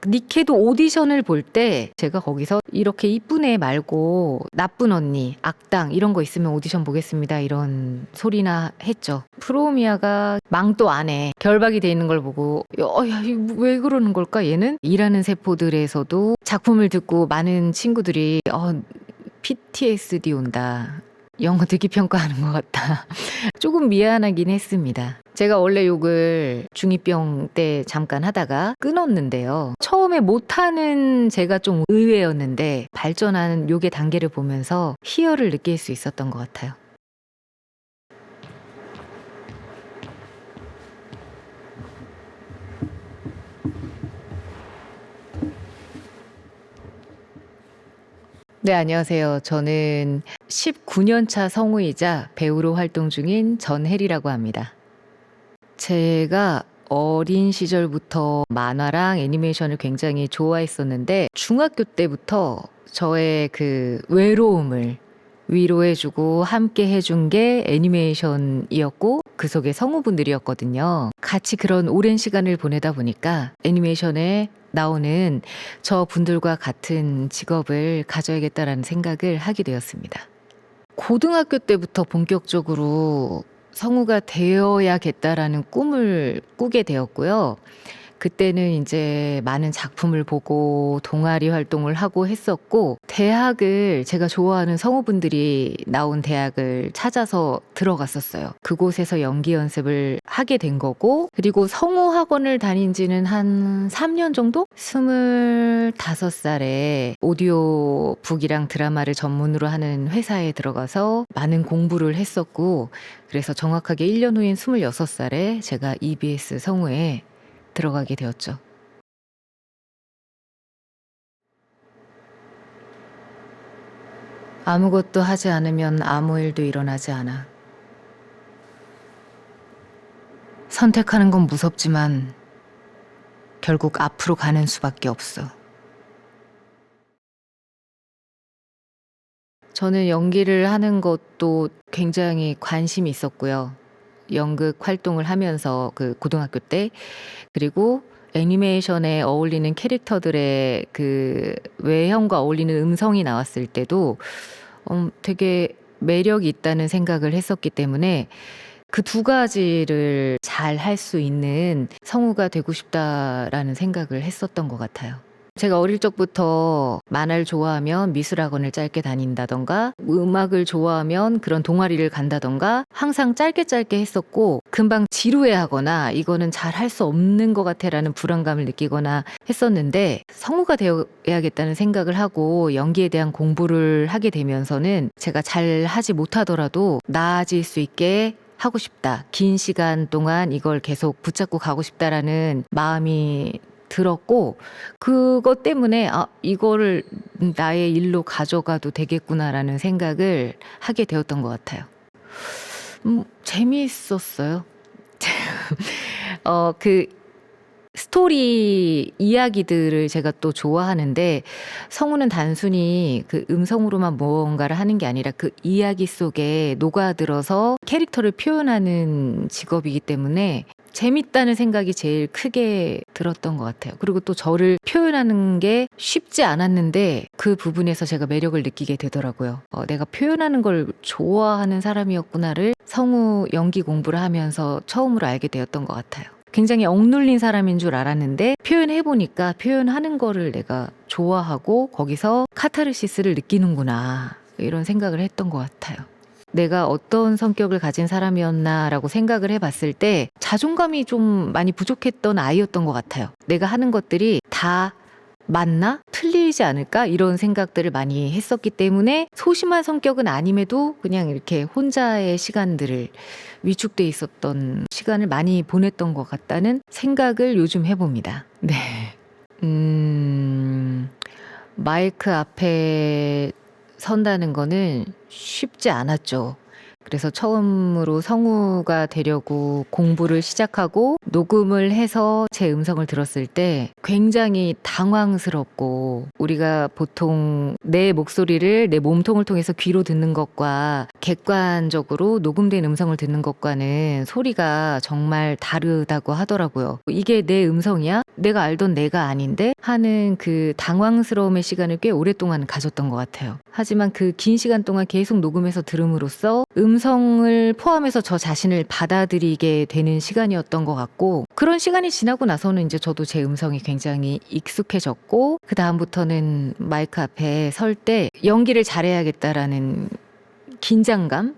니케도 오디션을 볼 때 제가 거기서 이렇게 이쁜 애 말고 나쁜 언니, 악당 이런 거 있으면 오디션 보겠습니다 이런 소리나 했죠. 프로미아가 망도 안 해. 결박이 돼 있는 걸 보고 야, 왜 그러는 걸까 얘는? 일하는 세포들에서도 작품을 듣고 많은 친구들이 PTSD 온다. 영어 듣기 평가하는 것 같다. 조금 미안하긴 했습니다. 제가 원래 욕을 중2병 때 잠깐 하다가 끊었는데요. 처음에 못하는 제가 좀 의외였는데 발전하는 욕의 단계를 보면서 희열을 느낄 수 있었던 것 같아요. 네, 안녕하세요. 저는 19년차 성우이자 배우로 활동 중인 전혜리라고 합니다. 제가 어린 시절부터 만화랑 애니메이션을 굉장히 좋아했었는데 중학교 때부터 저의 그 외로움을 위로해주고 함께 해준 게 애니메이션이었고 그 속에 성우분들이었거든요. 같이 그런 오랜 시간을 보내다 보니까 애니메이션에 나오는 저 분들과 같은 직업을 가져야겠다라는 생각을 하게 되었습니다. 고등학교 때부터 본격적으로 성우가 되어야겠다라는 꿈을 꾸게 되었고요. 그때는 이제 많은 작품을 보고 동아리 활동을 하고 했었고 대학을 제가 좋아하는 성우분들이 나온 대학을 찾아서 들어갔었어요. 그곳에서 연기 연습을 하게 된 거고 그리고 성우 학원을 다닌 지는 한 3년 정도? 25살에 오디오북이랑 드라마를 전문으로 하는 회사에 들어가서 많은 공부를 했었고 그래서 정확하게 1년 후인 26살에 제가 EBS 성우에 들어가게 되었죠. 아무것도 하지 않으면 아무 일도 일어나지 않아. 선택하는 건 무섭지만 결국 앞으로 가는 수밖에 없어. 저는 연기를 하는 것도 굉장히 관심이 있었고요. 연극 활동을 하면서 그 고등학교 때 그리고 애니메이션에 어울리는 캐릭터들의 그 외형과 어울리는 음성이 나왔을 때도 되게 매력이 있다는 생각을 했었기 때문에 그 두 가지를 잘 할 수 있는 성우가 되고 싶다라는 생각을 했었던 것 같아요. 제가 어릴 적부터 만화를 좋아하면 미술학원을 짧게 다닌다던가 음악을 좋아하면 그런 동아리를 간다던가 항상 짧게 했었고 금방 지루해하거나 이거는 잘 할 수 없는 것 같아라는 불안감을 느끼거나 했었는데 성우가 되어야겠다는 생각을 하고 연기에 대한 공부를 하게 되면서는 제가 잘 하지 못하더라도 나아질 수 있게 하고 싶다. 긴 시간 동안 이걸 계속 붙잡고 가고 싶다라는 마음이 들었고 그것 때문에 이거를 나의 일로 가져가도 되겠구나라는 생각을 하게 되었던 것 같아요. 재미있었어요. 그 스토리 이야기들을 제가 또 좋아하는데 성우는 단순히 그 음성으로만 무언가를 하는 게 아니라 그 이야기 속에 녹아들어서 캐릭터를 표현하는 직업이기 때문에 재밌다는 생각이 제일 크게 들었던 것 같아요. 그리고 또 저를 표현하는 게 쉽지 않았는데 그 부분에서 제가 매력을 느끼게 되더라고요. 내가 표현하는 걸 좋아하는 사람이었구나를 성우 연기 공부를 하면서 처음으로 알게 되었던 것 같아요. 굉장히 억눌린 사람인 줄 알았는데 표현해보니까 표현하는 거를 내가 좋아하고 거기서 카타르시스를 느끼는구나 이런 생각을 했던 것 같아요. 내가 어떤 성격을 가진 사람이었나라고 생각을 해봤을 때 자존감이 좀 많이 부족했던 아이였던 것 같아요. 내가 하는 것들이 다 맞나? 틀리지 않을까? 이런 생각들을 많이 했었기 때문에 소심한 성격은 아님에도 그냥 이렇게 혼자의 시간들을 위축돼 있었던 시간을 많이 보냈던 것 같다는 생각을 요즘 해봅니다. 네. 마이크 앞에 선다는 거는 쉽지 않았죠. 그래서 처음으로 성우가 되려고 공부를 시작하고 녹음을 해서 제 음성을 들었을 때 굉장히 당황스럽고, 우리가 보통 내 목소리를 내 몸통을 통해서 귀로 듣는 것과 객관적으로 녹음된 음성을 듣는 것과는 소리가 정말 다르다고 하더라고요. 이게 내 음성이야? 내가 알던 내가 아닌데? 하는 그 당황스러움의 시간을 꽤 오랫동안 가졌던 것 같아요. 하지만 그 긴 시간 동안 계속 녹음해서 들음으로써 음성을 포함해서 저 자신을 받아들이게 되는 시간이었던 것 같고, 그런 시간이 지나고 나서는 이제 저도 제 음성이 굉장히 익숙해졌고, 그 다음부터는 마이크 앞에 설 때 연기를 잘해야겠다라는 긴장감,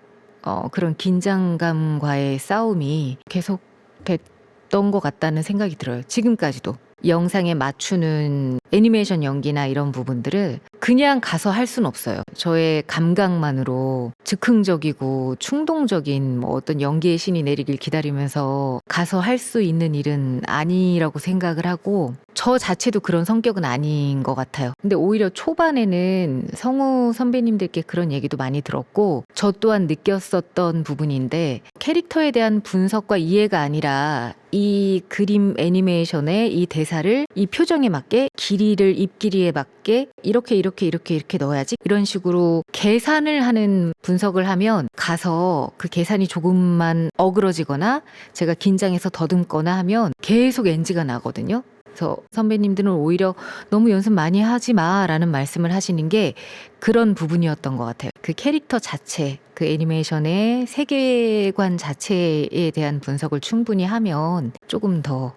그런 긴장감과의 싸움이 계속 됐던 것 같다는 생각이 들어요. 지금까지도. 영상에 맞추는 애니메이션 연기나 이런 부분들을 그냥 가서 할 수는 없어요. 저의 감각만으로 즉흥적이고 충동적인 어떤 연기의 신이 내리길 기다리면서 가서 할 수 있는 일은 아니라고 생각을 하고, 저 자체도 그런 성격은 아닌 것 같아요. 근데 오히려 초반에는 성우 선배님들께 그런 얘기도 많이 들었고, 저 또한 느꼈었던 부분인데, 캐릭터에 대한 분석과 이해가 아니라 이 그림 애니메이션의 이 대사를 이 표정에 맞게, 길이를 입 길이에 맞게 이렇게 넣어야지, 이런 식으로 계산을 하는 분석을 하면 가서 그 계산이 조금만 어그러지거나 제가 긴장해서 더듬거나 하면 계속 NG가 나거든요. 그래서 선배님들은 오히려 너무 연습 많이 하지 마라는 말씀을 하시는 게 그런 부분이었던 것 같아요. 그 캐릭터 자체, 그 애니메이션의 세계관 자체에 대한 분석을 충분히 하면 조금 더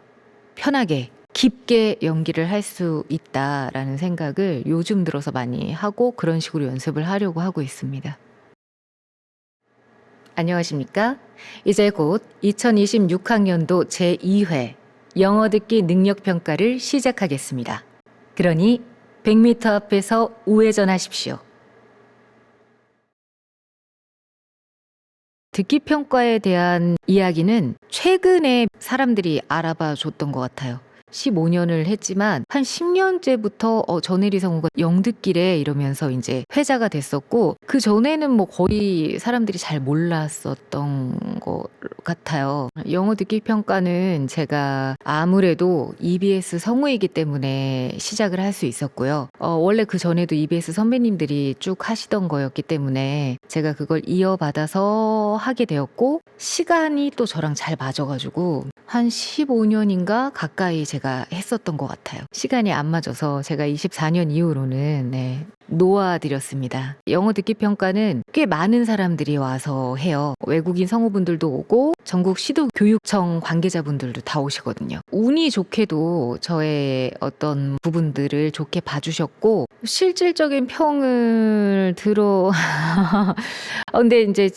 편하게 깊게 연기를 할 수 있다라는 생각을 요즘 들어서 많이 하고, 그런 식으로 연습을 하려고 하고 있습니다. 안녕하십니까? 이제 곧 2026학년도 제2회 영어 듣기 능력 평가를 시작하겠습니다. 그러니 100m 앞에서 우회전하십시오. 듣기 평가에 대한 이야기는 최근에 사람들이 알아봐 줬던 것 같아요. 15년을 했지만 한 10년째부터 전혜리 성우가 영듣기래 이러면서 이제 회자가 됐었고, 그 전에는 뭐 거의 사람들이 잘 몰랐었던 것 같아요. 영어 듣기 평가는 제가 아무래도 EBS 성우이기 때문에 시작을 할 수 있었고요. 원래 그 전에도 EBS 선배님들이 쭉 하시던 거였기 때문에 제가 그걸 이어받아서 하게 되었고, 시간이 또 저랑 잘 맞아가지고 한 15년인가 가까이 제가 했었던 것 같아요. 시간이 안 맞아서 제가 24년 이후로는 놓아드렸습니다. 영어 듣기 평가는 꽤 많은 사람들이 와서 해요. 외국인 성우분들도 오고 전국 시도교육청 관계자분들도 다 오시거든요. 운이 좋게도 저의 어떤 부분들을 좋게 봐주셨고, 실질적인 평을 근데 이제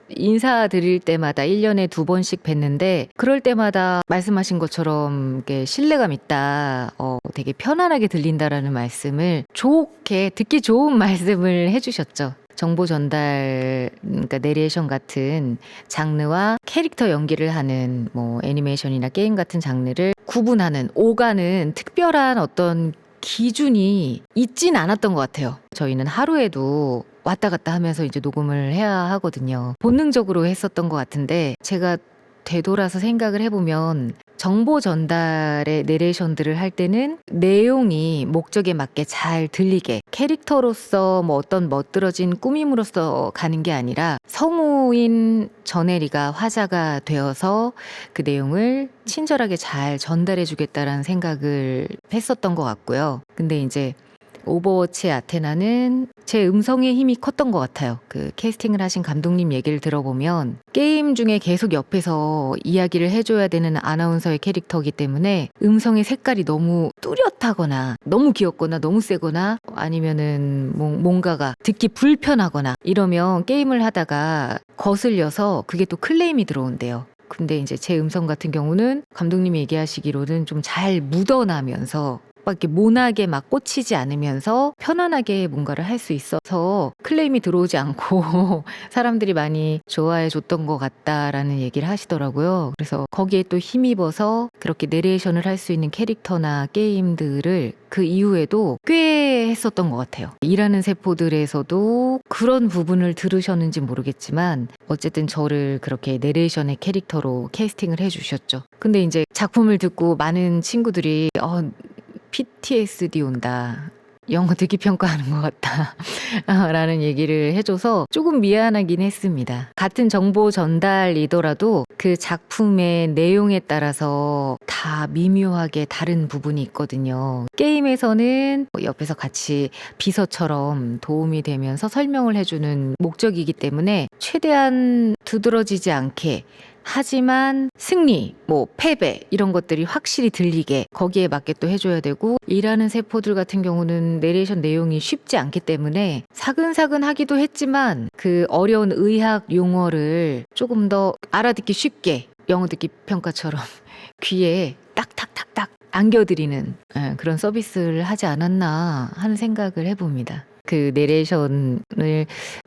인사드릴 때마다 1년에 2번씩 뵀는데, 그럴 때마다 말씀하신 것처럼 신뢰감 있다, 되게 편안하게 들린다라는 말씀을, 좋게 듣기 좋은 말씀을 해주셨죠. 정보 전달, 그러니까 내레이션 같은 장르와 캐릭터 연기를 하는 뭐 애니메이션이나 게임 같은 장르를 구분하는, 오가는 특별한 어떤 기준이 있진 않았던 것 같아요. 저희는 하루에도 왔다 갔다 하면서 이제 녹음을 해야 하거든요. 본능적으로 했었던 것 같은데, 제가 되돌아서 생각을 해보면 정보 전달의 내레이션들을 할 때는 내용이 목적에 맞게 잘 들리게, 캐릭터로서 뭐 어떤 멋들어진 꾸밈으로서 가는 게 아니라 성우인 전혜리가 화자가 되어서 그 내용을 친절하게 잘 전달해 주겠다라는 생각을 했었던 것 같고요. 근데 이제 오버워치 아테나는 제 음성의 힘이 컸던 것 같아요. 그 캐스팅을 하신 감독님 얘기를 들어보면 게임 중에 계속 옆에서 이야기를 해줘야 되는 아나운서의 캐릭터이기 때문에 음성의 색깔이 너무 뚜렷하거나 너무 귀엽거나 너무 세거나 아니면은 뭔가가 듣기 불편하거나 이러면 게임을 하다가 거슬려서 그게 또 클레임이 들어온대요. 근데 이제 제 음성 같은 경우는 감독님이 얘기하시기로는 좀 잘 묻어나면서 막 이렇게 모나게 막 꽂히지 않으면서 편안하게 뭔가를 할 수 있어서 클레임이 들어오지 않고 사람들이 많이 좋아해 줬던 것 같다라는 얘기를 하시더라고요. 그래서 거기에 또 힘입어서 그렇게 내레이션을 할 수 있는 캐릭터나 게임들을 그 이후에도 꽤 했었던 것 같아요. 일하는 세포들에서도 그런 부분을 들으셨는지 모르겠지만 어쨌든 저를 그렇게 내레이션의 캐릭터로 캐스팅을 해주셨죠. 근데 이제 작품을 듣고 많은 친구들이 PTSD 온다. 영어 듣기 평가하는 것 같다. 라는 얘기를 해줘서 조금 미안하긴 했습니다. 같은 정보 전달이더라도 그 작품의 내용에 따라서 다 미묘하게 다른 부분이 있거든요. 게임에서는 옆에서 같이 비서처럼 도움이 되면서 설명을 해주는 목적이기 때문에 최대한 두드러지지 않게 하지만 승리, 패배 이런 것들이 확실히 들리게 거기에 맞게 또 해줘야 되고 일하는 세포들 같은 경우는 내레이션 내용이 쉽지 않기 때문에 사근사근 하기도 했지만 그 어려운 의학 용어를 조금 더 알아듣기 쉽게 영어 듣기 평가처럼 귀에 딱딱딱딱 안겨드리는 그런 서비스를 하지 않았나 하는 생각을 해봅니다. 그 내레이션을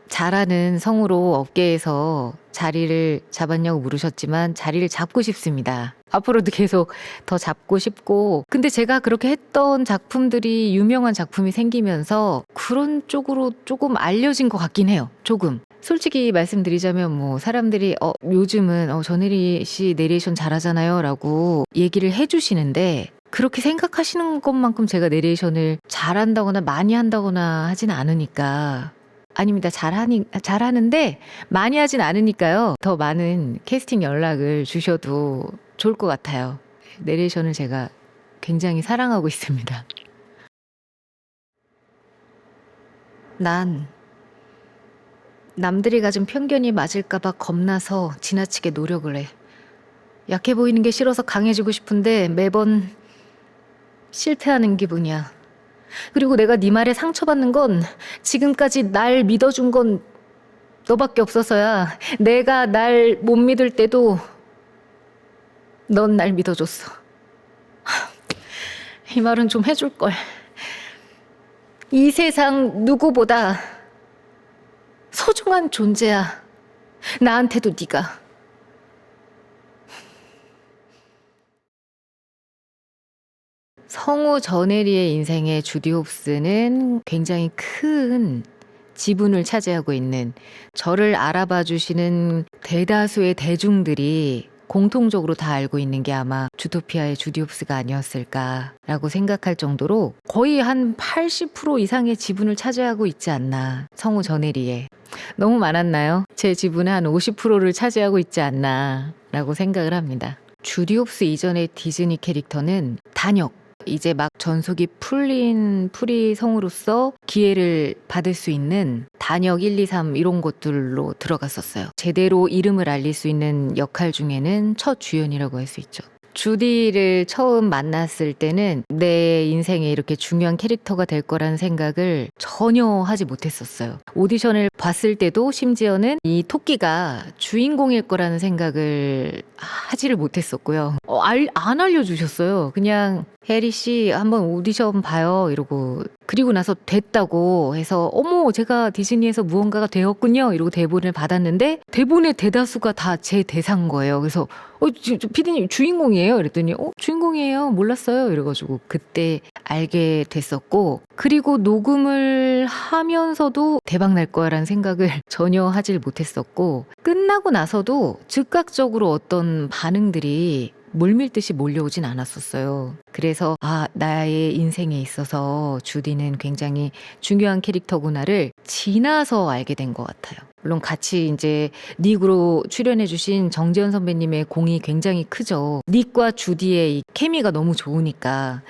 잘하는 성우로 업계에서 자리를 잡았냐고 물으셨지만 자리를 잡고 싶습니다. 앞으로도 계속 더 잡고 싶고 근데 제가 그렇게 했던 작품들이 유명한 작품이 생기면서 그런 쪽으로 조금 알려진 것 같긴 해요. 조금. 솔직히 말씀드리자면 사람들이 요즘은 전혜리 씨 내레이션 잘하잖아요 라고 얘기를 해주시는데 그렇게 생각하시는 것만큼 제가 내레이션을 잘한다거나 많이 한다거나 하진 않으니까 아닙니다. 잘하는데 많이 하진 않으니까요. 더 많은 캐스팅 연락을 주셔도 좋을 것 같아요. 내레이션을 제가 굉장히 사랑하고 있습니다. 난 남들이 가진 편견이 맞을까봐 겁나서 지나치게 노력을 해. 약해 보이는 게 싫어서 강해지고 싶은데 매번 실패하는 기분이야. 그리고 내가 네 말에 상처받는 건 지금까지 날 믿어준 건 너밖에 없어서야. 내가 날 못 믿을 때도 넌 날 믿어줬어. 이 말은 좀 해줄걸. 이 세상 누구보다 소중한 존재야. 나한테도 네가. 성우 전혜리의 인생의 주디 홉스는 굉장히 큰 지분을 차지하고 있는 저를 알아봐 주시는 대다수의 대중들이 공통적으로 다 알고 있는 게 아마 주토피아의 주디 홉스가 아니었을까라고 생각할 정도로 거의 한 80% 이상의 지분을 차지하고 있지 않나 성우 전혜리에. 너무 많았나요? 제 지분의 한 50%를 차지하고 있지 않나라고 생각을 합니다. 주디 홉스 이전의 디즈니 캐릭터는 단역. 이제 막 전속이 풀린 프리 성우로서 기회를 받을 수 있는 단역 1, 2, 3 이런 것들로 들어갔었어요. 제대로 이름을 알릴 수 있는 역할 중에는 첫 주연이라고 할 수 있죠. 주디를 처음 만났을 때는 내 인생에 이렇게 중요한 캐릭터가 될 거라는 생각을 전혀 하지 못했었어요. 오디션을 봤을 때도 심지어는 이 토끼가 주인공일 거라는 생각을 하지를 못했었고요. 안 알려주셨어요. 그냥 혜리 씨 한번 오디션 봐요 이러고 그리고 나서 됐다고 해서 어머 제가 디즈니에서 무언가가 되었군요 이러고 대본을 받았는데 대본의 대다수가 다 제 대사인 거예요. 그래서 피디님 주인공이에요? 이랬더니 주인공이에요 몰랐어요 이래가지고 그때 알게 됐었고 그리고 녹음을 하면서도 대박 날 거야라는 생각을 전혀 하질 못했었고 끝나고 나서도 즉각적으로 어떤 반응들이 물밀듯이 몰려오진 않았었어요. 그래서 나의 인생에 있어서 주디는 굉장히 중요한 캐릭터구나를 지나서 알게 된 것 같아요. 물론 같이 이제 닉으로 출연해주신 정재현 선배님의 공이 굉장히 크죠. 닉과 주디의 이 케미가 너무 좋으니까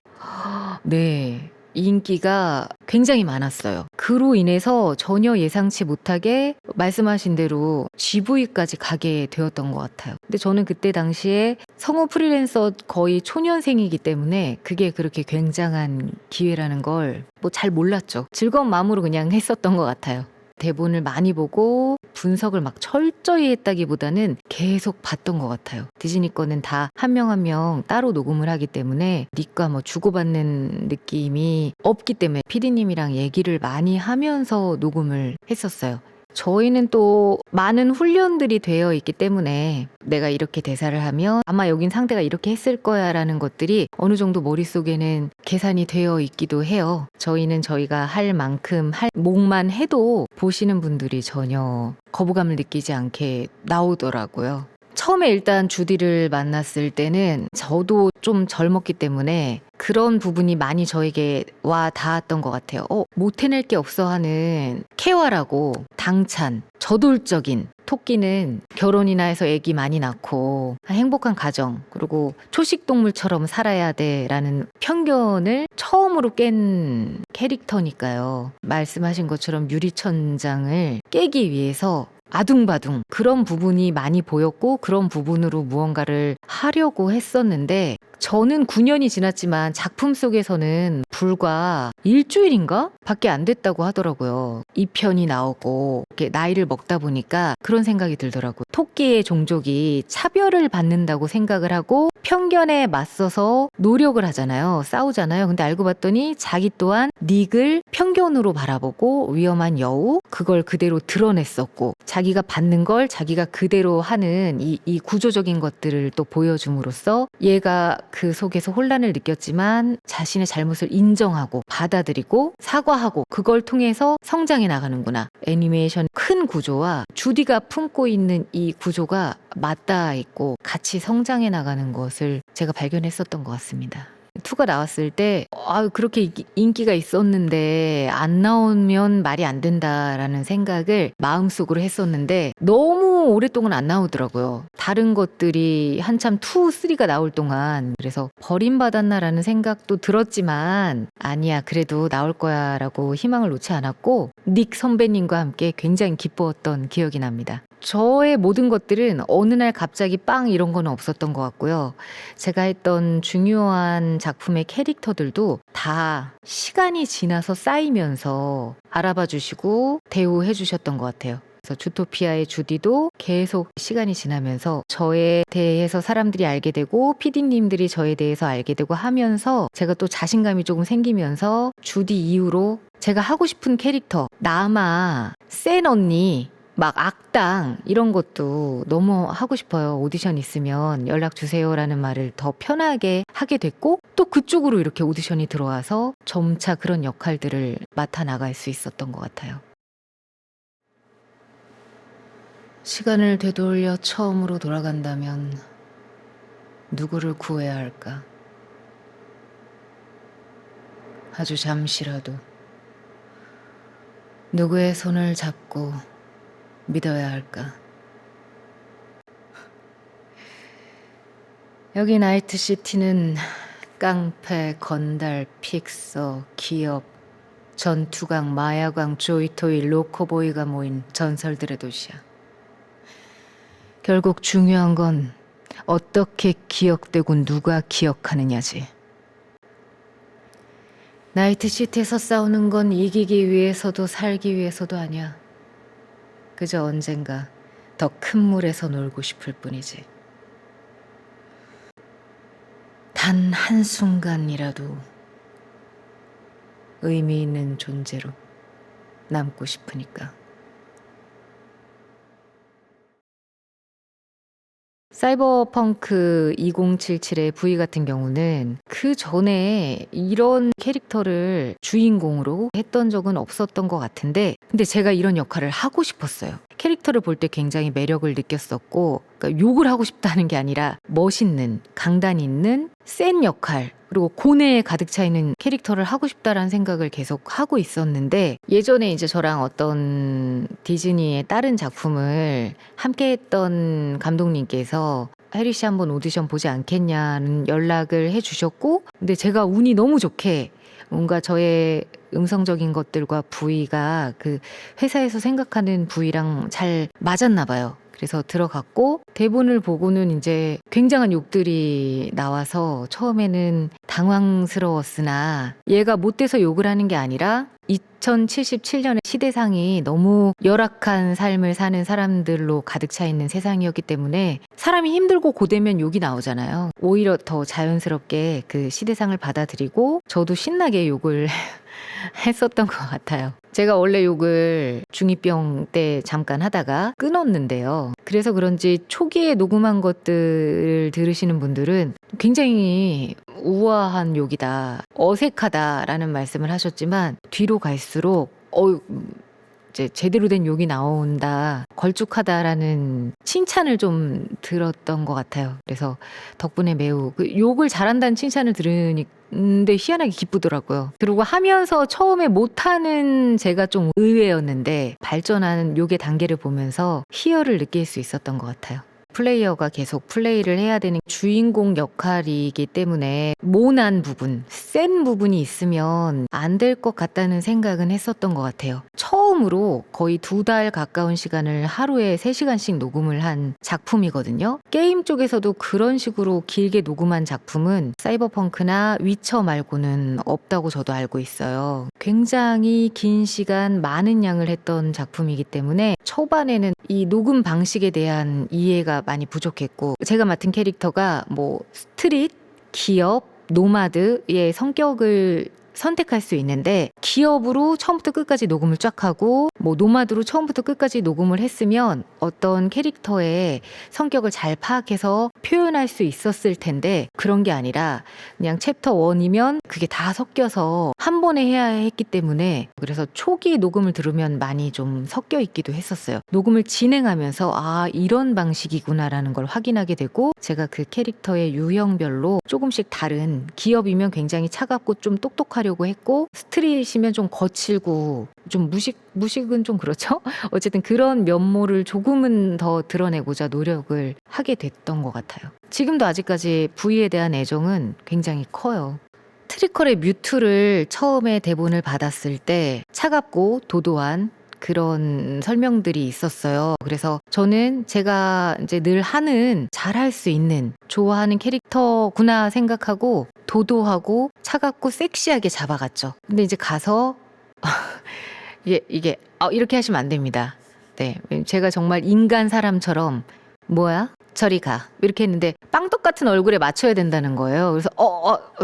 네. 인기가 굉장히 많았어요. 그로 인해서 전혀 예상치 못하게 말씀하신 대로 GV까지 가게 되었던 것 같아요. 근데 저는 그때 당시에 성우 프리랜서 거의 초년생이기 때문에 그게 그렇게 굉장한 기회라는 걸 잘 몰랐죠. 즐거운 마음으로 그냥 했었던 것 같아요. 대본을 많이 보고 분석을 막 철저히 했다기보다는 계속 봤던 것 같아요. 디즈니 거는 다 한 명 한 명 따로 녹음을 하기 때문에 니과 뭐 주고받는 느낌이 없기 때문에 PD님이랑 얘기를 많이 하면서 녹음을 했었어요. 저희는 또 많은 훈련들이 되어 있기 때문에 내가 이렇게 대사를 하면 아마 여긴 상대가 이렇게 했을 거야 라는 것들이 어느 정도 머릿속에는 계산이 되어 있기도 해요. 저희는 저희가 할 만큼 할 몫만 해도 보시는 분들이 전혀 거부감을 느끼지 않게 나오더라고요. 처음에 일단 주디를 만났을 때는 저도 좀 젊었기 때문에 그런 부분이 많이 저에게 와 닿았던 것 같아요. 못 해낼 게 없어 하는 케어라고 당찬, 저돌적인 토끼는 결혼이나 해서 애기 많이 낳고 행복한 가정 그리고 초식동물처럼 살아야 돼 라는 편견을 처음으로 깬 캐릭터니까요. 말씀하신 것처럼 유리천장을 깨기 위해서 아둥바둥 그런 부분이 많이 보였고 그런 부분으로 무언가를 하려고 했었는데 저는 9년이 지났지만 작품 속에서는 불과 일주일인가? 밖에 안 됐다고 하더라고요. 2편이 나오고 이렇게 나이를 먹다 보니까 그런 생각이 들더라고요. 토끼의 종족이 차별을 받는다고 생각을 하고 편견에 맞서서 노력을 하잖아요. 싸우잖아요. 근데 알고 봤더니 자기 또한 닉을 편견으로 바라보고 위험한 여우 그걸 그대로 드러냈었고 자기가 받는 걸 자기가 그대로 하는 이 구조적인 것들을 또 보여줌으로써 얘가 그 속에서 혼란을 느꼈지만 자신의 잘못을 인정하고 받아들이고 사과하고 그걸 통해서 성장해 나가는구나. 애니메이션 큰 구조와 주디가 품고 있는 이 구조가 맞닿아 있고 같이 성장해 나가는 것을 제가 발견했었던 것 같습니다. 2가 나왔을 때 그렇게 인기가 있었는데 안 나오면 말이 안 된다라는 생각을 마음속으로 했었는데 너무 오랫동안 안 나오더라고요. 다른 것들이 한참 2, 3가 나올 동안 그래서 버림받았나라는 생각도 들었지만 아니야 그래도 나올 거야 라고 희망을 놓지 않았고 닉 선배님과 함께 굉장히 기뻤던 기억이 납니다. 저의 모든 것들은 어느 날 갑자기 빵 이런 건 없었던 것 같고요. 제가 했던 중요한 작품의 캐릭터들도 다 시간이 지나서 쌓이면서 알아봐 주시고 대우해 주셨던 것 같아요. 그래서 주토피아의 주디도 계속 시간이 지나면서 저에 대해서 사람들이 알게 되고 PD님들이 저에 대해서 알게 되고 하면서 제가 또 자신감이 조금 생기면서 주디 이후로 제가 하고 싶은 캐릭터 나마, 센 언니 막 악당 이런 것도 너무 하고 싶어요. 오디션 있으면 연락 주세요라는 말을 더 편하게 하게 됐고 또 그쪽으로 이렇게 오디션이 들어와서 점차 그런 역할들을 맡아 나갈 수 있었던 것 같아요. 시간을 되돌려 처음으로 돌아간다면 누구를 구해야 할까? 아주 잠시라도 누구의 손을 잡고 믿어야 할까? 여기 나이트시티는 깡패, 건달, 픽서, 기업, 전투강, 마야광, 조이토이, 로커보이가 모인 전설들의 도시야. 결국 중요한 건 어떻게 기억되고 누가 기억하느냐지. 나이트시티에서 싸우는 건 이기기 위해서도 살기 위해서도 아니야. 그저 언젠가 더 큰 물에서 놀고 싶을 뿐이지. 단 한순간이라도 의미 있는 존재로 남고 싶으니까. 사이버펑크 2077의 V 같은 경우는 그 전에 이런 캐릭터를 주인공으로 했던 적은 없었던 것 같은데 근데 제가 이런 역할을 하고 싶었어요. 캐릭터를 볼 때 굉장히 매력을 느꼈었고 그러니까 욕을 하고 싶다는 게 아니라 멋있는, 강단 있는 센 역할 그리고 고뇌에 가득 차 있는 캐릭터를 하고 싶다라는 생각을 계속 하고 있었는데 예전에 이제 저랑 어떤 디즈니의 다른 작품을 함께 했던 감독님께서 혜리 씨 한번 오디션 보지 않겠냐는 연락을 해주셨고 근데 제가 운이 너무 좋게 뭔가 저의 음성적인 것들과 부위가 그 회사에서 생각하는 부위랑 잘 맞았나 봐요. 그래서 들어갔고 대본을 보고는 이제 굉장한 욕들이 나와서 처음에는 당황스러웠으나 얘가 못돼서 욕을 하는 게 아니라 2077년의 시대상이 너무 열악한 삶을 사는 사람들로 가득 차 있는 세상이었기 때문에 사람이 힘들고 고되면 욕이 나오잖아요. 오히려 더 자연스럽게 그 시대상을 받아들이고 저도 신나게 욕을 했었던 것 같아요. 제가 원래 욕을 중2병 때 잠깐 하다가 끊었는데요. 그래서 그런지 초기에 녹음한 것들을 들으시는 분들은 굉장히 우아한 욕이다, 어색하다라는 말씀을 하셨지만 뒤로 갈수록 이제 제대로 된 욕이 나온다, 걸쭉하다라는 칭찬을 좀 들었던 것 같아요. 그래서 덕분에 매우 그 욕을 잘한다는 칭찬을 들으는데 희한하게 기쁘더라고요. 그리고 하면서 처음에 못하는 제가 좀 의외였는데 발전하는 욕의 단계를 보면서 희열을 느낄 수 있었던 것 같아요. 플레이어가 계속 플레이를 해야 되는 주인공 역할이기 때문에 모난 부분, 센 부분이 있으면 안 될 것 같다는 생각은 했었던 것 같아요. 처음으로 거의 2달 가까운 시간을 하루에 3시간씩 녹음을 한 작품이거든요. 게임 쪽에서도 그런 식으로 길게 녹음한 작품은 사이버펑크나 위쳐 말고는 없다고 저도 알고 있어요. 굉장히 긴 시간 많은 양을 했던 작품이기 때문에 초반에는 이 녹음 방식에 대한 이해가 많이 부족했고, 제가 맡은 캐릭터가 뭐 스트릿, 기업, 노마드의 성격을 선택할 수 있는데 기업으로 처음부터 끝까지 녹음을 쫙 하고 뭐 노마드로 처음부터 끝까지 녹음을 했으면 어떤 캐릭터의 성격을 잘 파악해서 표현할 수 있었을 텐데 그런 게 아니라 그냥 챕터 1이면 그게 다 섞여서 한 번에 해야 했기 때문에 그래서 초기 녹음을 들으면 많이 좀 섞여 있기도 했었어요. 녹음을 진행하면서 아 이런 방식이구나라는 걸 확인하게 되고 제가 그 캐릭터의 유형별로 조금씩 다른 기업이면 굉장히 차갑고 좀 똑똑하려고 했고 스트릿이면 좀 거칠고 좀 무식은 좀 그렇죠? 어쨌든 그런 면모를 조금은 더 드러내고자 노력을 하게 됐던 것 같아요. 지금도 아직까지 V에 대한 애정은 굉장히 커요. 트리컬의 뮤트를 처음에 대본을 받았을 때 차갑고 도도한 그런 설명들이 있었어요. 그래서 저는 제가 이제 늘 하는 잘할 수 있는 좋아하는 캐릭터구나 생각하고 도도하고 차갑고 섹시하게 잡아갔죠. 근데 이제 가서 이게 이렇게 하시면 안 됩니다. 네, 제가 정말 인간 사람처럼 뭐야? 저리 가. 이렇게 했는데 빵떡 같은 얼굴에 맞춰야 된다는 거예요. 그래서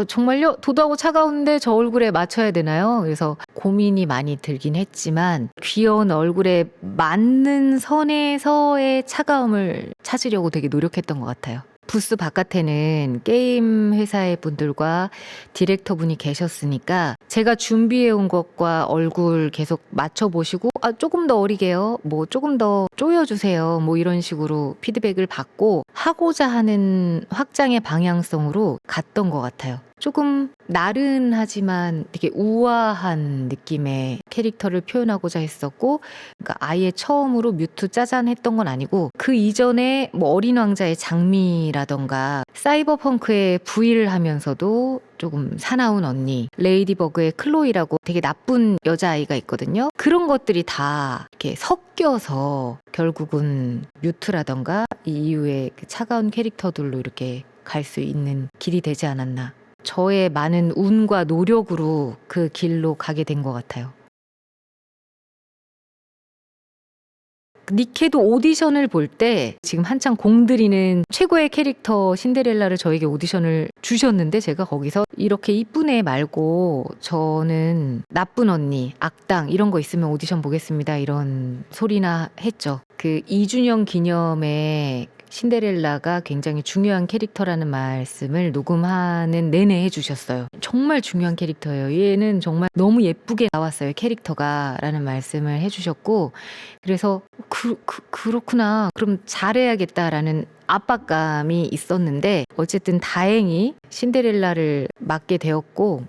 정말요? 도도하고 차가운데 저 얼굴에 맞춰야 되나요? 그래서 고민이 많이 들긴 했지만 귀여운 얼굴에 맞는 선에서의 차가움을 찾으려고 되게 노력했던 것 같아요. 부스 바깥에는 게임 회사의 분들과 디렉터 분이 계셨으니까 제가 준비해 온 것과 얼굴 계속 맞춰보시고 조금 더 어리게요, 뭐 조금 더 조여주세요, 뭐 이런 식으로 피드백을 받고 하고자 하는 확장의 방향성으로 갔던 것 같아요. 조금 나른하지만 되게 우아한 느낌의 캐릭터를 표현하고자 했었고, 그러니까 아예 처음으로 뮤트 짜잔 했던 건 아니고 그 이전에 뭐 어린 왕자의 장미라던가 사이버펑크의 V를 하면서도 조금 사나운 언니, 레이디버그의 클로이라고 되게 나쁜 여자아이가 있거든요. 그런 것들이 다 이렇게 섞여서 결국은 뮤트라던가 이 이후에 그 차가운 캐릭터들로 이렇게 갈 수 있는 길이 되지 않았나. 저의 많은 운과 노력으로 그 길로 가게 된 것 같아요. 니케도 오디션을 볼 때 지금 한창 공들이는 최고의 캐릭터 신데렐라를 저에게 오디션을 주셨는데 제가 거기서 이렇게 이쁜 애 말고 저는 나쁜 언니, 악당 이런 거 있으면 오디션 보겠습니다 이런 소리나 했죠. 그 2주년 기념에 신데렐라가 굉장히 중요한 캐릭터라는 말씀을 녹음하는 내내 해주셨어요. 정말 중요한 캐릭터예요. 얘는 정말 너무 예쁘게 나왔어요, 캐릭터가 라는 말씀을 해주셨고, 그래서 그렇구나, 그럼 잘해야겠다라는 압박감이 있었는데 어쨌든 다행히 신데렐라를 맡게 되었고,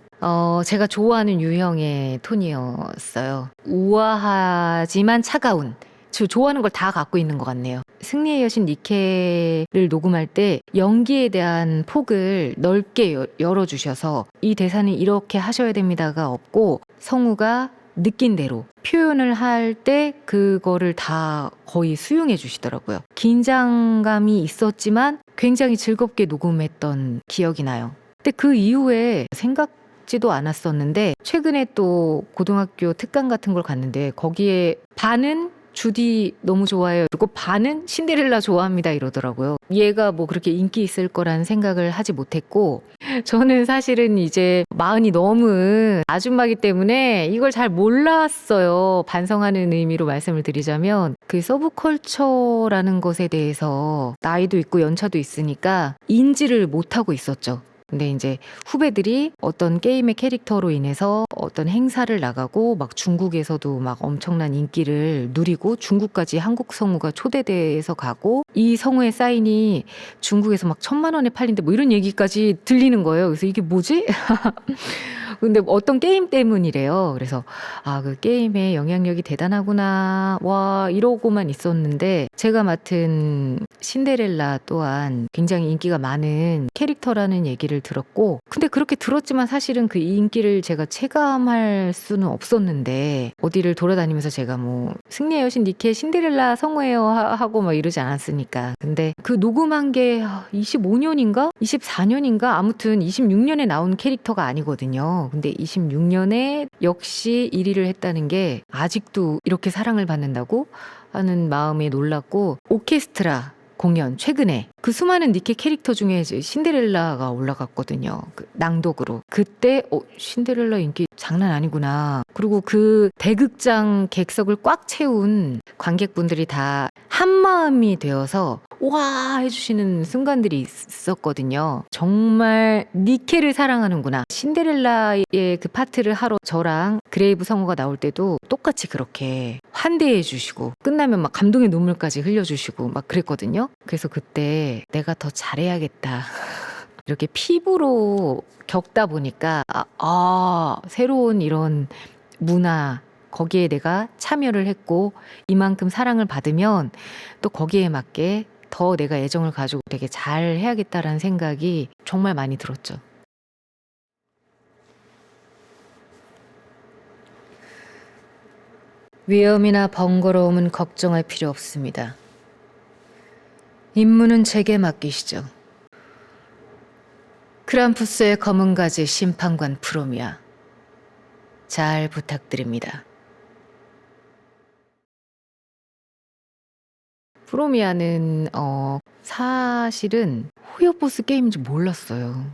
제가 좋아하는 유형의 톤이었어요. 우아하지만 차가운, 저 좋아하는 걸 다 갖고 있는 것 같네요. 승리의 여신 니케를 녹음할 때 연기에 대한 폭을 넓게 열어주셔서 이 대사는 이렇게 하셔야 됩니다가 없고 성우가 느낀 대로 표현을 할 때 그거를 다 거의 수용해 주시더라고요. 긴장감이 있었지만 굉장히 즐겁게 녹음했던 기억이 나요. 근데 그 이후에 생각지도 않았었는데 최근에 또 고등학교 특강 같은 걸 갔는데 거기에 반은 주디 너무 좋아해요. 그리고 반은 신데렐라 좋아합니다 이러더라고요. 얘가 뭐 그렇게 인기 있을 거라는 생각을 하지 못했고 저는 사실은 이제 마흔이 넘은 아줌마기 때문에 이걸 잘 몰랐어요. 반성하는 의미로 말씀을 드리자면 그 서브컬처라는 것에 대해서 나이도 있고 연차도 있으니까 인지를 못하고 있었죠. 근데 이제 후배들이 어떤 게임의 캐릭터로 인해서 어떤 행사를 나가고 막 중국에서도 막 엄청난 인기를 누리고 중국까지 한국 성우가 초대돼서 가고 이 성우의 사인이 중국에서 막 1,000만 원에 팔린대 뭐 이런 얘기까지 들리는 거예요. 그래서 이게 뭐지? 근데 어떤 게임 때문이래요. 그래서 그 게임의 영향력이 대단하구나. 와 이러고만 있었는데 제가 맡은 신데렐라 또한 굉장히 인기가 많은 캐릭터라는 얘기를 들었고 근데 그렇게 들었지만 사실은 그 인기를 제가 체감할 수는 없었는데 어디를 돌아다니면서 제가 뭐 승리의 여신 니케 신데렐라 성우예요 하고 막 이러지 않았으니까. 근데 그 녹음한 게 25년인가? 24년인가? 아무튼 26년에 나온 캐릭터가 아니거든요. 근데 26년에 역시 1위를 했다는 게 아직도 이렇게 사랑을 받는다고 하는 마음에 놀랐고 오케스트라 공연 최근에 그 수많은 니케 캐릭터 중에 신데렐라가 올라갔거든요. 그 낭독으로. 그때 신데렐라 인기 장난 아니구나. 그리고 그 대극장 객석을 꽉 채운 관객분들이 다 한마음이 되어서 와 해주시는 순간들이 있었거든요. 정말 니케를 사랑하는구나. 신데렐라의 그 파트를 하러 저랑 그레이브 성우가 나올 때도 똑같이 그렇게 환대해 주시고 끝나면 막 감동의 눈물까지 흘려주시고 막 그랬거든요. 그래서 그때 내가 더 잘해야겠다. 이렇게 피부로 겪다 보니까 새로운 이런 문화 거기에 내가 참여를 했고 이만큼 사랑을 받으면 또 거기에 맞게 더 내가 애정을 가지고 되게 잘 해야겠다라는 생각이 정말 많이 들었죠. 위험이나 번거로움은 걱정할 필요 없습니다. 임무는 제게 맡기시죠. 크람푸스의 검은 가지 심판관 프로미아. 잘 부탁드립니다. 프로미아는 사실은 호요보스 게임인 줄 몰랐어요.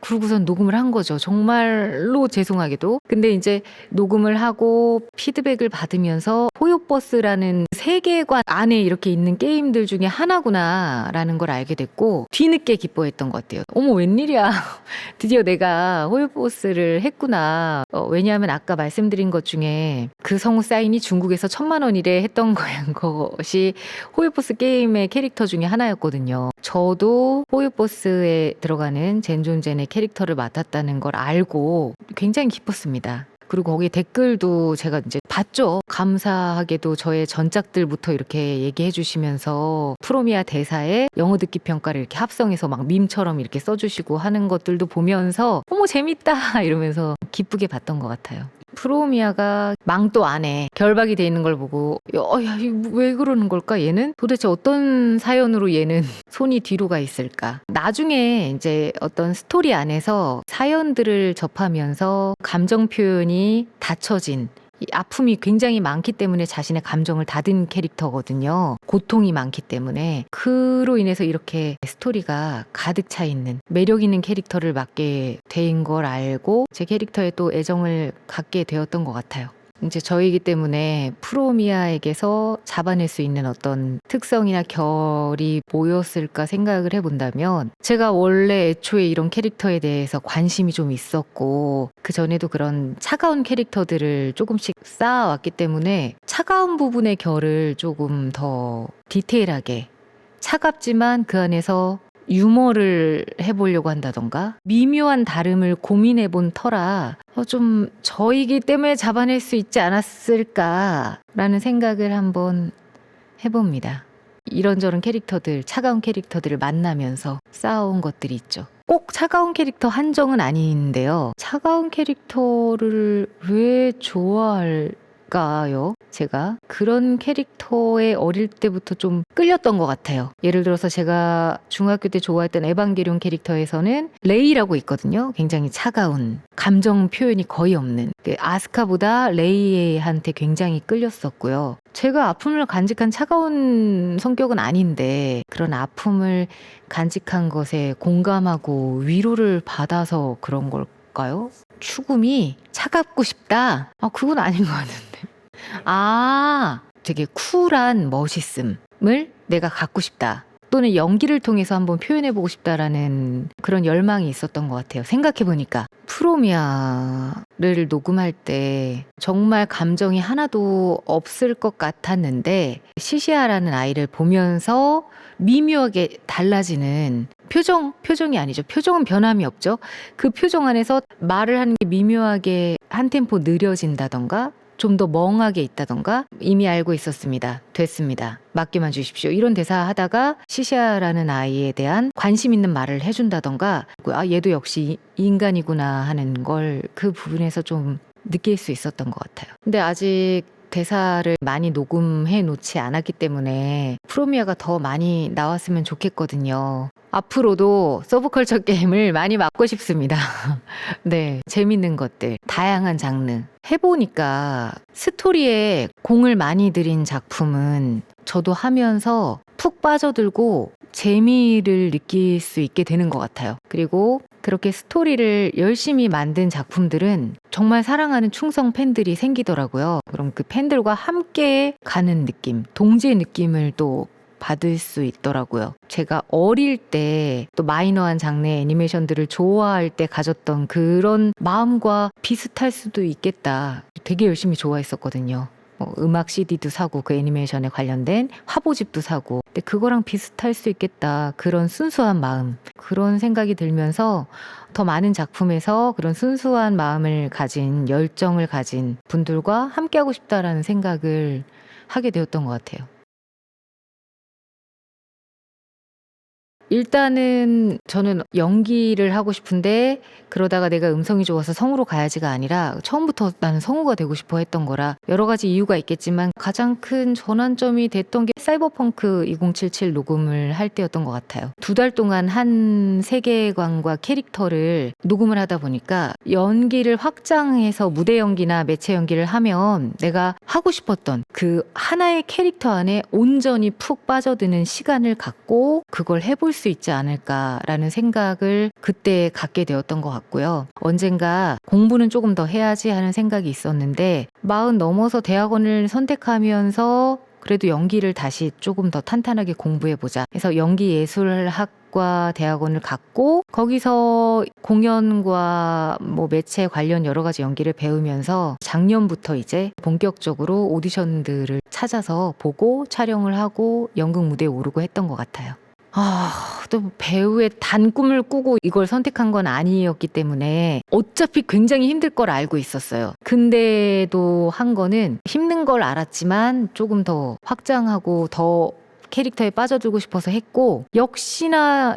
그러고선 녹음을 한 거죠. 정말로 죄송하게도. 근데 이제 녹음을 하고 피드백을 받으면서 호요버스라는 세계관 안에 이렇게 있는 게임들 중에 하나구나라는 걸 알게 됐고 뒤늦게 기뻐했던 것 같아요. 어머 웬일이야. 드디어 내가 호요버스를 했구나. 왜냐하면 아까 말씀드린 것 중에 그 성우 사인이 중국에서 1,000만 원이래 했던 것이 호요버스 게임의 캐릭터 중에 하나였거든요. 저도 호요버스에 들어가는 젠존젠의 캐릭터를 맡았다는 걸 알고 굉장히 기뻤습니다. 그리고 거기 댓글도 제가 이제 봤죠. 감사하게도 저의 전작들부터 이렇게 얘기해 주시면서 프로미아 대사에 영어 듣기 평가를 이렇게 합성해서 막 밈처럼 이렇게 써주시고 하는 것들도 보면서 어머 재밌다 이러면서 기쁘게 봤던 것 같아요. 프로미아가 망토 안에 결박이 돼 있는 걸 보고 왜 그러는 걸까 얘는? 도대체 어떤 사연으로 얘는 손이 뒤로 가 있을까? 나중에 이제 어떤 스토리 안에서 사연들을 접하면서 감정 표현이 닫혀진 이 아픔이 굉장히 많기 때문에 자신의 감정을 닫은 캐릭터거든요. 고통이 많기 때문에 그로 인해서 이렇게 스토리가 가득 차 있는 매력 있는 캐릭터를 맡게 된 걸 알고 제 캐릭터에 또 애정을 갖게 되었던 것 같아요. 이제 저이기 때문에 프로미아에게서 잡아낼 수 있는 어떤 특성이나 결이 뭐였을까 생각을 해본다면 제가 원래 애초에 이런 캐릭터에 대해서 관심이 좀 있었고 그 전에도 그런 차가운 캐릭터들을 조금씩 쌓아왔기 때문에 차가운 부분의 결을 조금 더 디테일하게 차갑지만 그 안에서 유머를 해보려고 한다던가 미묘한 다름을 고민해본 터라 좀 저이기 때문에 잡아낼 수 있지 않았을까라는 생각을 한번 해봅니다. 이런저런 캐릭터들, 차가운 캐릭터들을 만나면서 쌓아온 것들이 있죠. 꼭 차가운 캐릭터 한정은 아닌데요. 차가운 캐릭터를 왜 좋아할까요? 제가 그런 캐릭터에 어릴 때부터 좀 끌렸던 것 같아요. 예를 들어서 제가 중학교 때 좋아했던 에반게리온 캐릭터에서는 레이라고 있거든요. 굉장히 차가운, 감정 표현이 거의 없는, 아스카보다 레이한테 굉장히 끌렸었고요. 제가 아픔을 간직한 차가운 성격은 아닌데 그런 아픔을 간직한 것에 공감하고 위로를 받아서 그런 걸까요? 추구미 차갑고 싶다? 그건 아닌 것 같은데. 되게 쿨한 멋있음을 내가 갖고 싶다. 또는 연기를 통해서 한번 표현해보고 싶다라는 그런 열망이 있었던 것 같아요. 생각해보니까 프로미아를 녹음할 때 정말 감정이 하나도 없을 것 같았는데 시시아라는 아이를 보면서 미묘하게 달라지는 표정이 아니죠. 표정은 변함이 없죠. 그 표정 안에서 말을 하는 게 미묘하게 한 템포 느려진다던가 좀 더 멍하게 있다던가 이미 알고 있었습니다. 됐습니다. 맡겨만 주십시오. 이런 대사 하다가 시시아라는 아이에 대한 관심 있는 말을 해준다던가 얘도 역시 인간이구나 하는 걸 그 부분에서 좀 느낄 수 있었던 것 같아요. 근데 아직 대사를 많이 녹음해 놓지 않았기 때문에 프로미아가 더 많이 나왔으면 좋겠거든요. 앞으로도 서브컬처 게임을 많이 맡고 싶습니다. 네, 재밌는 것들, 다양한 장르 해보니까 스토리에 공을 많이 들인 작품은 저도 하면서 푹 빠져들고 재미를 느낄 수 있게 되는 것 같아요. 그리고 그렇게 스토리를 열심히 만든 작품들은 정말 사랑하는 충성 팬들이 생기더라고요. 그럼 그 팬들과 함께 가는 느낌, 동지의 느낌을 또 받을 수 있더라고요. 제가 어릴 때 또 마이너한 장르의 애니메이션들을 좋아할 때 가졌던 그런 마음과 비슷할 수도 있겠다. 되게 열심히 좋아했었거든요. 음악 CD도 사고 그 애니메이션에 관련된 화보집도 사고 근데 그거랑 비슷할 수 있겠다. 그런 순수한 마음, 그런 생각이 들면서 더 많은 작품에서 그런 순수한 마음을 가진, 열정을 가진 분들과 함께하고 싶다라는 생각을 하게 되었던 것 같아요. 일단은 저는 연기를 하고 싶은데 그러다가 내가 음성이 좋아서 성우로 가야지가 아니라 처음부터 나는 성우가 되고 싶어 했던 거라 여러 가지 이유가 있겠지만 가장 큰 전환점이 됐던 게 사이버펑크 2077 녹음을 할 때였던 것 같아요. 2달 동안 한 세계관과 캐릭터를 녹음을 하다 보니까 연기를 확장해서 무대 연기나 매체 연기를 하면 내가 하고 싶었던 그 하나의 캐릭터 안에 온전히 푹 빠져드는 시간을 갖고 그걸 해볼 수 있지 않을까라는 생각을 그때 갖게 되었던 것 같고요. 언젠가 공부는 조금 더 해야지 하는 생각이 있었는데 40 넘어서 대학원을 선택하면서 그래도 연기를 다시 조금 더 탄탄하게 공부해보자 해서 연기예술학과 대학원을 갔고 거기서 공연과 매체 관련 여러 가지 연기를 배우면서 작년부터 이제 본격적으로 오디션들을 찾아서 보고 촬영을 하고 연극 무대에 오르고 했던 것 같아요. 또 배우의 단 꿈을 꾸고 이걸 선택한 건 아니었기 때문에 어차피 굉장히 힘들 걸 알고 있었어요. 근데도 한 거는 힘든 걸 알았지만 조금 더 확장하고 더 캐릭터에 빠져들고 싶어서 했고 역시나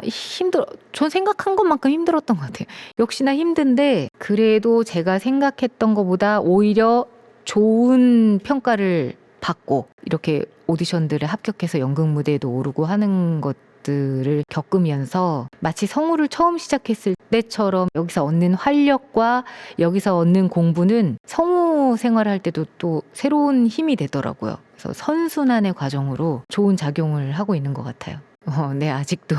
전 생각한 것만큼 힘들었던 것 같아요. 역시나 힘든데 그래도 제가 생각했던 것보다 오히려 좋은 평가를 받고 이렇게 오디션들에 합격해서 연극 무대에도 오르고 하는 것들을 겪으면서 마치 성우를 처음 시작했을 때처럼 여기서 얻는 활력과 여기서 얻는 공부는 성우 생활할 때도 또 새로운 힘이 되더라고요. 그래서 선순환의 과정으로 좋은 작용을 하고 있는 것 같아요. 네, 아직도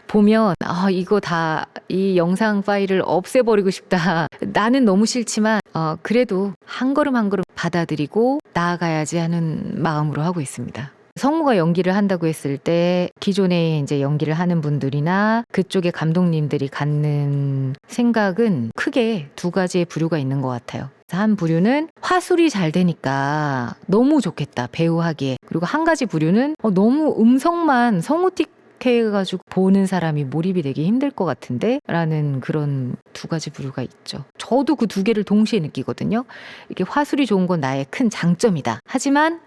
보면 이거 다 이 영상 파일을 없애버리고 싶다. 나는 너무 싫지만 그래도 한 걸음 한 걸음 받아들이고 나아가야지 하는 마음으로 하고 있습니다. 성우가 연기를 한다고 했을 때 기존에 이제 연기를 하는 분들이나 그쪽의 감독님들이 갖는 생각은 크게 2가지의 부류가 있는 것 같아요. 한 부류는 화술이 잘 되니까 너무 좋겠다, 배우 하기에. 그리고 한 가지 부류는 너무 음성만 성우틱 해가지고 보는 사람이 몰입이 되기 힘들 것 같은데 라는 그런 2가지 부류가 있죠. 저도 그 2개를 동시에 느끼거든요. 이게 화술이 좋은 건 나의 큰 장점이다. 하지만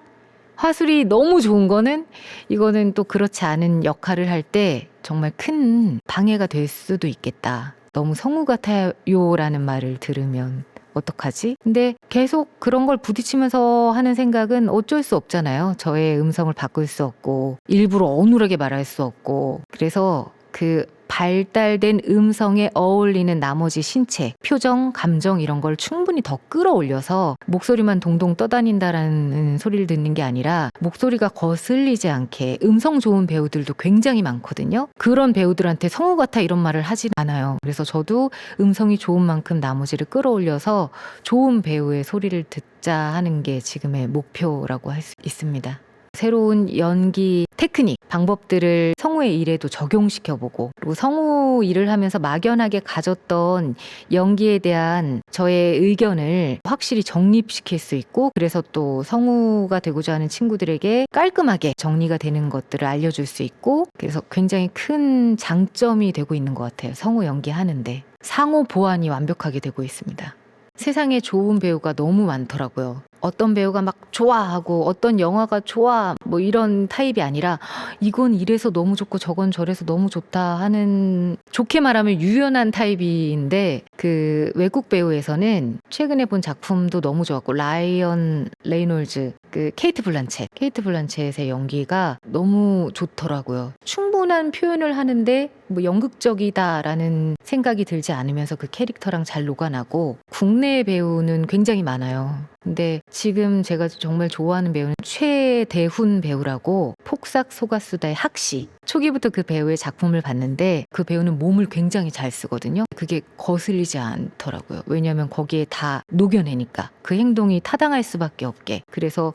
화술이 너무 좋은 거는 이거는 또 그렇지 않은 역할을 할 때 정말 큰 방해가 될 수도 있겠다. 너무 성우 같아요라는 말을 들으면 어떡하지? 근데 계속 그런 걸 부딪히면서 하는 생각은 어쩔 수 없잖아요. 저의 음성을 바꿀 수 없고 일부러 어눌하게 말할 수 없고 그래서 그 발달된 음성에 어울리는 나머지 신체, 표정, 감정 이런 걸 충분히 더 끌어올려서 목소리만 동동 떠다닌다라는 소리를 듣는 게 아니라 목소리가 거슬리지 않게 음성 좋은 배우들도 굉장히 많거든요. 그런 배우들한테 성우 같아 이런 말을 하진 않아요. 그래서 저도 음성이 좋은 만큼 나머지를 끌어올려서 좋은 배우의 소리를 듣자 하는 게 지금의 목표라고 할 수 있습니다. 새로운 연기 테크닉, 방법들을 성우의 일에도 적용시켜보고 그리고 성우 일을 하면서 막연하게 가졌던 연기에 대한 저의 의견을 확실히 정립시킬 수 있고 그래서 또 성우가 되고자 하는 친구들에게 깔끔하게 정리가 되는 것들을 알려줄 수 있고 그래서 굉장히 큰 장점이 되고 있는 것 같아요. 성우 연기하는데 상호 보완이 완벽하게 되고 있습니다. 세상에 좋은 배우가 너무 많더라고요. 어떤 배우가 막 좋아하고 어떤 영화가 좋아 뭐 이런 타입이 아니라 이건 이래서 너무 좋고 저건 저래서 너무 좋다 하는 좋게 말하면 유연한 타입인데 그 외국 배우에서는 최근에 본 작품도 너무 좋았고 라이언 레이놀즈 그 케이트 블란쳇의 연기가 너무 좋더라고요. 충분한 표현을 하는데 뭐 연극적이다라는 생각이 들지 않으면서 그 캐릭터랑 잘 녹아나고 국내 배우는 굉장히 많아요. 근데 지금 제가 정말 좋아하는 배우는 최대훈 배우라고 폭삭 속았수다의 학시 초기부터 그 배우의 작품을 봤는데 그 배우는 몸을 굉장히 잘 쓰거든요. 그게 거슬리지 않더라고요. 왜냐하면 거기에 다 녹여내니까 그 행동이 타당할 수밖에 없게 그래서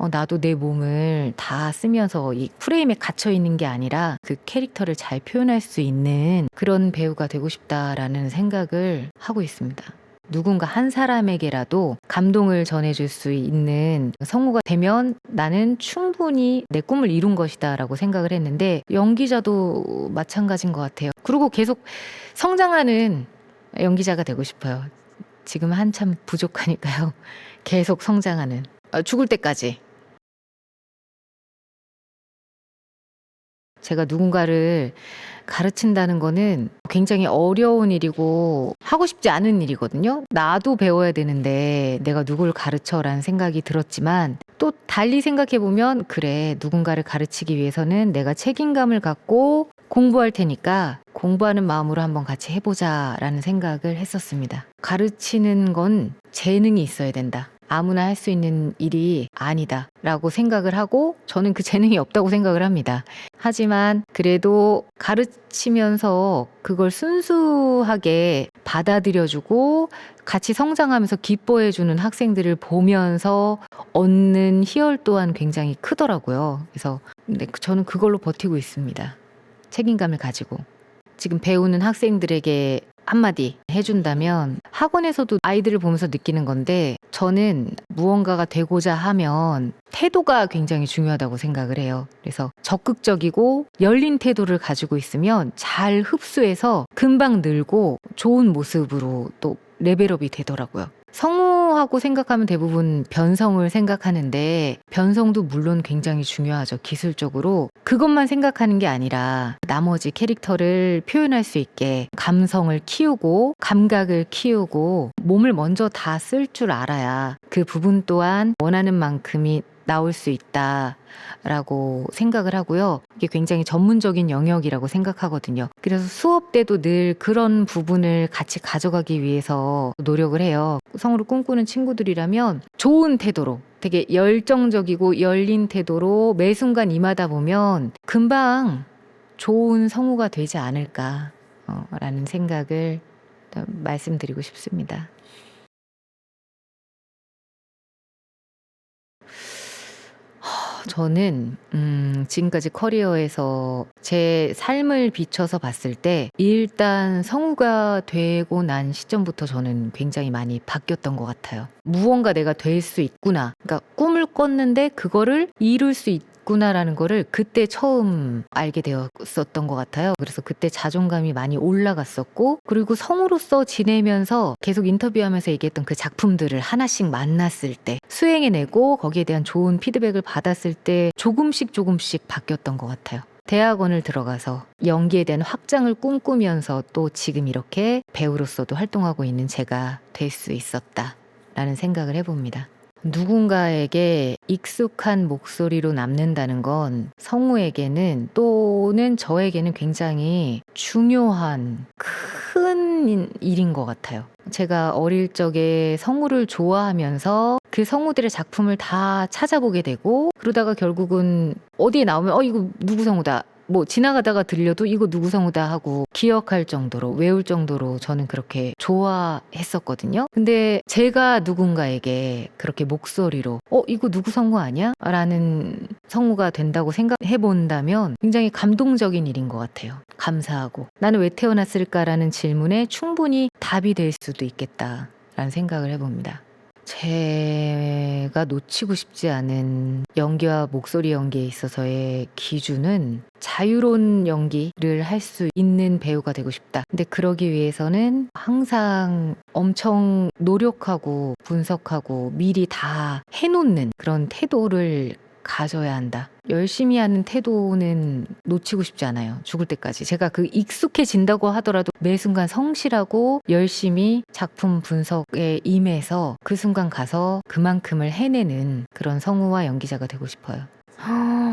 나도 내 몸을 다 쓰면서 이 프레임에 갇혀 있는 게 아니라 그 캐릭터를 잘 표현할 수 있는 그런 배우가 되고 싶다라는 생각을 하고 있습니다. 누군가 한 사람에게라도 감동을 전해줄 수 있는 성우가 되면 나는 충분히 내 꿈을 이룬 것이다 라고 생각을 했는데 연기자도 마찬가지인 것 같아요. 그리고 계속 성장하는 연기자가 되고 싶어요. 지금 한참 부족하니까요. 계속 성장하는 죽을 때까지. 제가 누군가를 가르친다는 거는 굉장히 어려운 일이고 하고 싶지 않은 일이거든요. 나도 배워야 되는데 내가 누굴 가르쳐라는 생각이 들었지만 또 달리 생각해 보면 그래 누군가를 가르치기 위해서는 내가 책임감을 갖고 공부할 테니까 공부하는 마음으로 한번 같이 해보자라는 생각을 했었습니다. 가르치는 건 재능이 있어야 된다. 아무나 할 수 있는 일이 아니다 라고 생각을 하고 저는 그 재능이 없다고 생각을 합니다. 하지만 그래도 가르치면서 그걸 순수하게 받아들여주고 같이 성장하면서 기뻐해주는 학생들을 보면서 얻는 희열 또한 굉장히 크더라고요. 그래서 저는 그걸로 버티고 있습니다. 책임감을 가지고. 지금 배우는 학생들에게 한마디 해준다면 학원에서도 아이들을 보면서 느끼는 건데 저는 무언가가 되고자 하면 태도가 굉장히 중요하다고 생각을 해요. 그래서 적극적이고 열린 태도를 가지고 있으면 잘 흡수해서 금방 늘고 좋은 모습으로 또 레벨업이 되더라고요. 성우하고 생각하면 대부분 변성을 생각하는데 변성도 물론 굉장히 중요하죠. 기술적으로. 그것만 생각하는 게 아니라 나머지 캐릭터를 표현할 수 있게 감성을 키우고 감각을 키우고 몸을 먼저 다 쓸 줄 알아야 그 부분 또한 원하는 만큼이 나올 수 있다라고 생각을 하고요. 이게 굉장히 전문적인 영역이라고 생각하거든요. 그래서 수업 때도 늘 그런 부분을 같이 가져가기 위해서 노력을 해요. 성우를 꿈꾸는 친구들이라면 좋은 태도로 되게 열정적이고 열린 태도로 매 순간 임하다 보면 금방 좋은 성우가 되지 않을까 라는 생각을 말씀드리고 싶습니다. 저는 지금까지 커리어에서 제 삶을 비춰서 봤을 때 일단 성우가 되고 난 시점부터 저는 굉장히 많이 바뀌었던 것 같아요. 무언가 내가 될 수 있구나. 그러니까 꿈을 꿨는데 그거를 이룰 수 있구나라는 거를 그때 처음 알게 되었었던 것 같아요. 그래서 그때 자존감이 많이 올라갔었고, 그리고 성우로서 지내면서 계속 인터뷰하면서 얘기했던 그 작품들을 하나씩 만났을 때, 수행해내고 거기에 대한 좋은 피드백을 받았을 때 조금씩 바뀌었던 것 같아요. 대학원을 들어가서 연기에 대한 확장을 꿈꾸면서 또 지금 이렇게 배우로서도 활동하고 있는 제가 될 수 있었다라는 생각을 해봅니다. 누군가에게 익숙한 목소리로 남는다는 건 성우에게는 또는 저에게는 굉장히 중요한 큰 일인 것 같아요. 제가 어릴 적에 성우를 좋아하면서 그 성우들의 작품을 다 찾아보게 되고, 그러다가 결국은 어디에 나오면 이거 누구 성우다, 뭐 지나가다가 들려도 이거 누구 성우다 하고 기억할 정도로, 외울 정도로 저는 그렇게 좋아했었거든요. 근데 제가 누군가에게 그렇게 목소리로 이거 누구 성우 아니야? 라는 성우가 된다고 생각해 본다면 굉장히 감동적인 일인 것 같아요. 감사하고, 나는 왜 태어났을까라는 질문에 충분히 답이 될 수도 있겠다라는 생각을 해봅니다. 제가 놓치고 싶지 않은 연기와 목소리 연기에 있어서의 기준은 자유로운 연기를 할 수 있는 배우가 되고 싶다. 근데 그러기 위해서는 항상 엄청 노력하고 분석하고 미리 다 해놓는 그런 태도를 가져야 한다. 열심히 하는 태도는 놓치고 싶지 않아요. 죽을 때까지. 제가 그 익숙해진다고 하더라도 매 순간 성실하고 열심히 작품 분석에 임해서 그 순간 가서 그만큼을 해내는 그런 성우와 연기자가 되고 싶어요.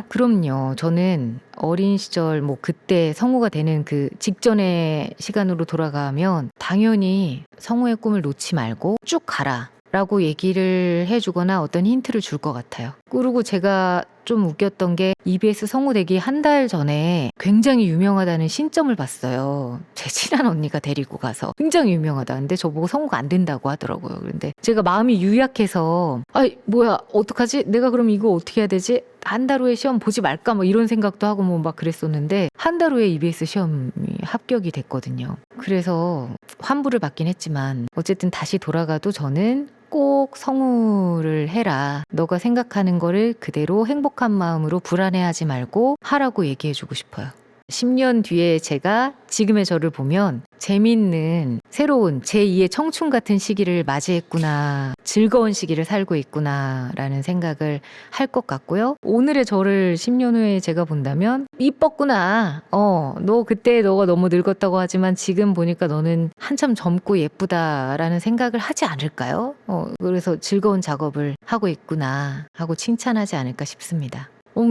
그럼요. 저는 어린 시절 그때 성우가 되는 그 직전의 시간으로 돌아가면 당연히 성우의 꿈을 놓지 말고 쭉 가라 라고 얘기를 해주거나 어떤 힌트를 줄 것 같아요. 그리고 제가 좀 웃겼던 게 EBS 성우 되기 한 달 전에 굉장히 유명하다는 신점을 봤어요. 제 친한 언니가 데리고 가서 굉장히 유명하다. 근데 저보고 성우가 안 된다고 하더라고요. 그런데 제가 마음이 유약해서 뭐야 어떡하지? 내가 그럼 이거 어떻게 해야 되지? 한 달 후에 시험 보지 말까? 이런 생각도 하고 막 그랬었는데 한 달 후에 EBS 시험이 합격이 됐거든요. 그래서 환불을 받긴 했지만 어쨌든 다시 돌아가도 저는 꼭 성우를 해라. 너가 생각하는 거를 그대로 행복한 마음으로 불안해하지 말고 하라고 얘기해주고 싶어요. 10년 뒤에 제가 지금의 저를 보면 재밌는 새로운 제2의 청춘 같은 시기를 맞이했구나, 즐거운 시기를 살고 있구나 라는 생각을 할 것 같고요. 오늘의 저를 10년 후에 제가 본다면 이뻤구나, 너 그때 너가 너무 늙었다고 하지만 지금 보니까 너는 한참 젊고 예쁘다라는 생각을 하지 않을까요? 그래서 즐거운 작업을 하고 있구나 하고 칭찬하지 않을까 싶습니다.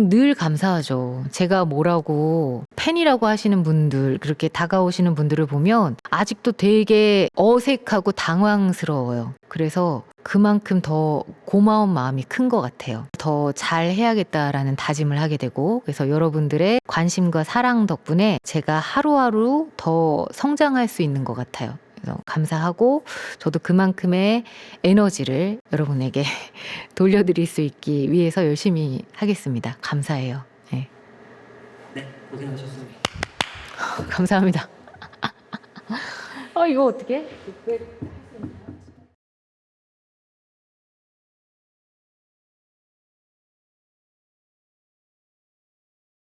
늘 감사하죠. 제가 뭐라고 팬이라고 하시는 분들, 그렇게 다가오시는 분들을 보면 아직도 되게 어색하고 당황스러워요. 그래서 그만큼 더 고마운 마음이 큰 것 같아요. 더 잘해야겠다라는 다짐을 하게 되고, 그래서 여러분들의 관심과 사랑 덕분에 제가 하루하루 더 성장할 수 있는 것 같아요. 그래서 감사하고, 저도 그만큼의 에너지를 여러분에게 돌려드릴 수 있기 위해서 열심히 하겠습니다. 감사해요. 네. 네, 고생하셨습니다. 감사합니다. 이거 어떻게?